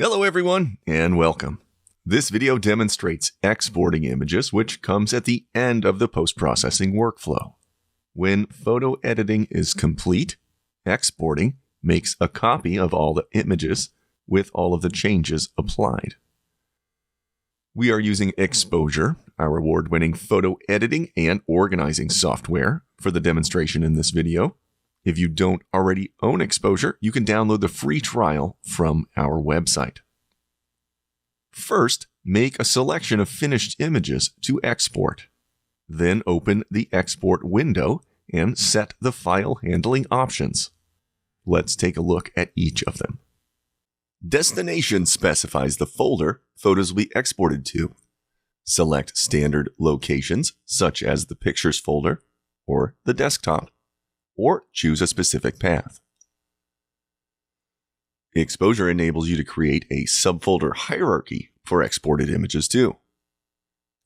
Hello everyone, and welcome. This video demonstrates exporting images, which comes at the end of the post-processing workflow. When photo editing is complete, exporting makes a copy of all the images with all of the changes applied. We are using Exposure, our award-winning photo editing and organizing software, for the demonstration in this video. If you don't already own Exposure, you can download the free trial from our website. First, make a selection of finished images to export. Then open the export window and set the file handling options. Let's take a look at each of them. Destination specifies the folder photos will be exported to. Select standard locations, such as the Pictures folder or the desktop, or choose a specific path. Exposure enables you to create a subfolder hierarchy for exported images too.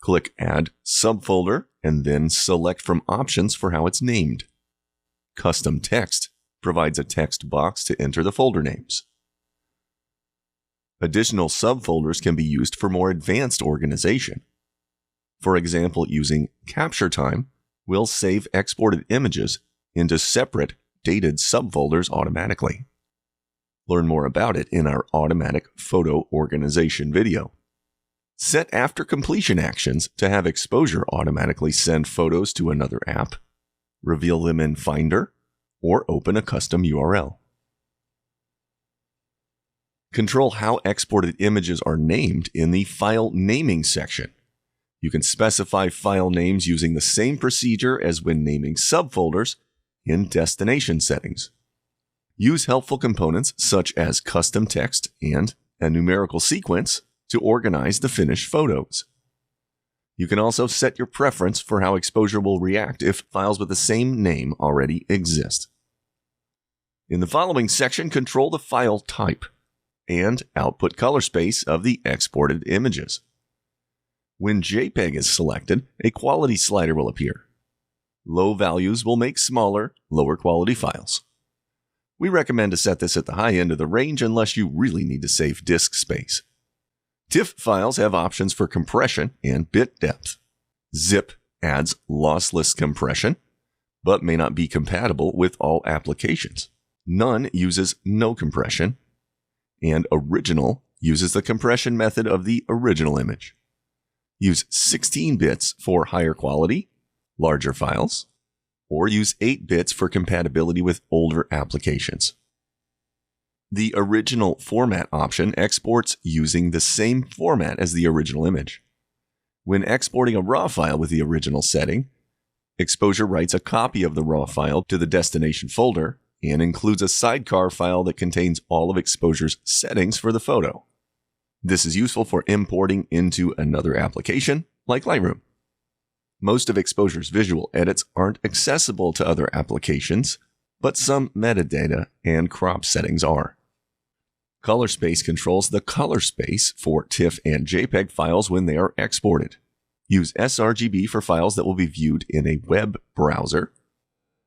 Click Add Subfolder and then select from options for how it's named. Custom Text provides a text box to enter the folder names. Additional subfolders can be used for more advanced organization. For example, using Capture Time will save exported images into separate, dated subfolders automatically. Learn more about it in our automatic photo organization video. Set after completion actions to have Exposure automatically send photos to another app, reveal them in Finder, or open a custom URL. Control how exported images are named in the File Naming section. You can specify file names using the same procedure as when naming subfolders in Destination settings. Use helpful components such as custom text and a numerical sequence to organize the finished photos. You can also set your preference for how Exposure will react if files with the same name already exist. In the following section, control the file type and output color space of the exported images. When JPEG is selected, a quality slider will appear. Low values will make smaller, lower quality files. We recommend to set this at the high end of the range unless you really need to save disk space. TIFF files have options for compression and bit depth. ZIP adds lossless compression, but may not be compatible with all applications. None uses no compression, and Original uses the compression method of the original image. Use 16 bits for higher quality, larger files, or use 8 bits for compatibility with older applications. The Original Format option exports using the same format as the original image. When exporting a RAW file with the original setting, Exposure writes a copy of the RAW file to the destination folder and includes a sidecar file that contains all of Exposure's settings for the photo. This is useful for importing into another application like Lightroom. Most of Exposure's visual edits aren't accessible to other applications, but some metadata and crop settings are. Color space controls the color space for TIFF and JPEG files when they are exported. Use sRGB for files that will be viewed in a web browser.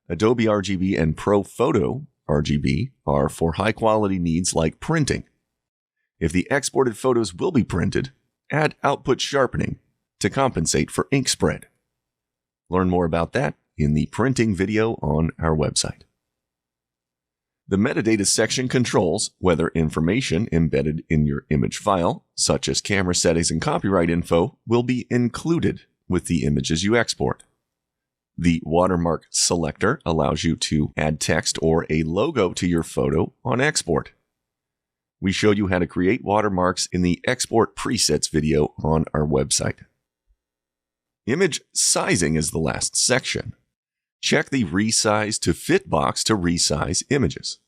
Adobe RGB and ProPhoto RGB are for high-quality needs like printing. If the exported photos will be printed, add output sharpening to compensate for ink spread. Learn more about that in the printing video on our website. The metadata section controls whether information embedded in your image file, such as camera settings and copyright info, will be included with the images you export. The watermark selector allows you to add text or a logo to your photo on export. We show you how to create watermarks in the Export Presets video on our website. Image sizing is the last section. Check the Resize to Fit box to resize images.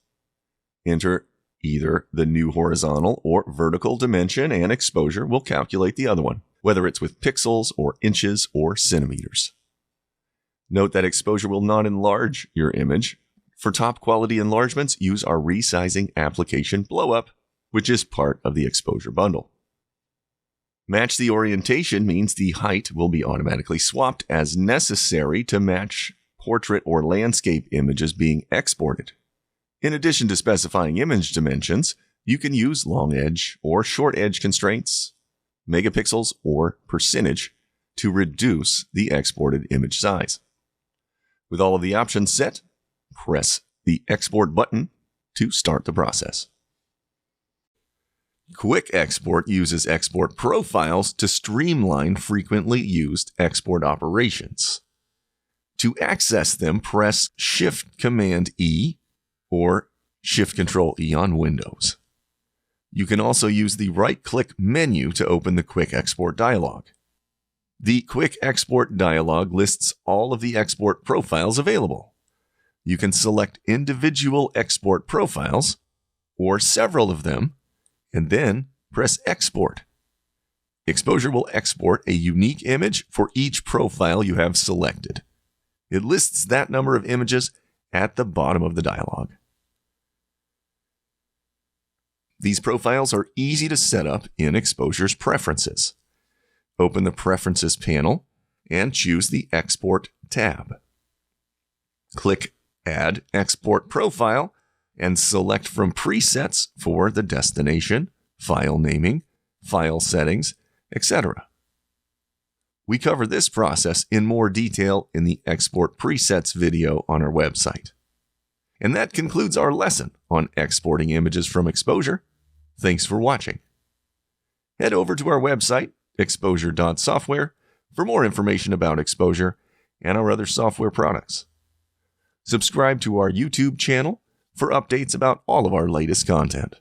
Enter either the new horizontal or vertical dimension, and Exposure will calculate the other one, whether it's with pixels or inches or centimeters. Note that Exposure will not enlarge your image. For top quality enlargements, use our resizing application Blowup, which is part of the Exposure bundle. Match the orientation means the height will be automatically swapped as necessary to match portrait or landscape images being exported. In addition to specifying image dimensions, You can use long edge or short edge constraints, megapixels or percentage, to reduce the exported image size. With all of the options set, press the Export button to start the process. Quick Export uses export profiles to streamline frequently used export operations. To access them, press Shift-Command-E or Shift-Control-E on Windows. You can also use the right-click menu to open the Quick Export dialog. The Quick Export dialog lists all of the export profiles available. You can select individual export profiles or several of them, and then press Export. Exposure will export a unique image for each profile you have selected. It lists that number of images at the bottom of the dialog. These profiles are easy to set up in Exposure's Preferences. Open the Preferences panel and choose the Export tab. Click Add Export Profile and select from presets for the destination, file naming, file settings, etc. We cover this process in more detail in the Export Presets video on our website. And that concludes our lesson on exporting images from Exposure. Thanks for watching. Head over to our website, exposure.software, for more information about Exposure and our other software products. Subscribe to our YouTube channel for updates about all of our latest content.